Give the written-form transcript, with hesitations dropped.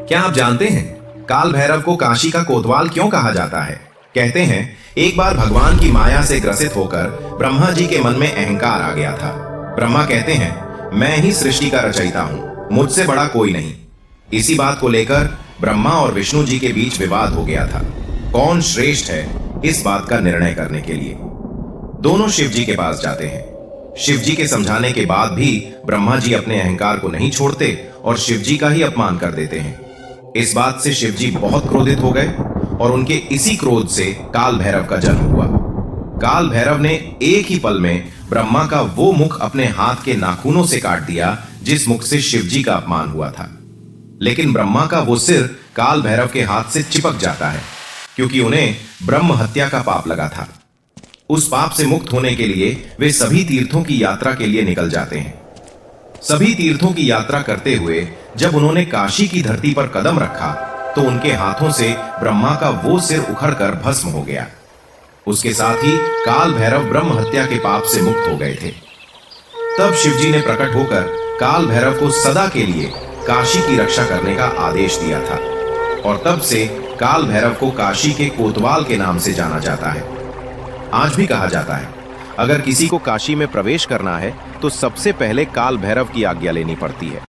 क्या आप जानते हैं काल भैरव को काशी का कोतवाल क्यों कहा जाता है? कहते हैं एक बार भगवान की माया से ग्रसित होकर ब्रह्मा जी के मन में अहंकार आ गया था। ब्रह्मा कहते हैं मैं ही सृष्टि का रचयिता हूं, मुझसे बड़ा कोई नहीं। इसी बात को लेकर ब्रह्मा और विष्णु जी के बीच विवाद हो गया था। कौन श्रेष्ठ है इस बात का निर्णय करने के लिए दोनों शिव जी के पास जाते हैं। शिव जी के समझाने के बाद भी ब्रह्मा जी अपने अहंकार को नहीं छोड़ते और शिव जी का ही अपमान कर देते हैं। इस बात से शिव जी बहुत क्रोधित हो गए और उनके इसी क्रोध से काल भैरव का जन्म हुआ। काल भैरव ने एक ही पल में ब्रह्मा का वो मुख अपने हाथ के नाखूनों से काट दिया जिस मुख से शिव जी का अपमान हुआ था। लेकिन ब्रह्मा का वो सिर काल भैरव के हाथ से चिपक जाता है क्योंकि उन्हें ब्रह्म हत्या का पाप लगा था। उस पाप से मुक्त होने के लिए वे सभी तीर्थों की यात्रा के लिए निकल जाते हैं। सभी तीर्थों की यात्रा करते हुए जब उन्होंने काशी की धरती पर कदम रखा तो उनके हाथों से ब्रह्मा का वो सिर उखड़कर भस्म हो गया। उसके साथ ही काल भैरव ब्रह्म हत्या के पाप से मुक्त हो गए थे। तब शिवजी ने प्रकट होकर काल भैरव को सदा के लिए काशी की रक्षा करने का आदेश दिया था और तब से काल भैरव को काशी के कोतवाल के नाम से जाना जाता है। आज भी कहा जाता है अगर किसी को काशी में प्रवेश करना है तो सबसे पहले काल भैरव की आज्ञा लेनी पड़ती है।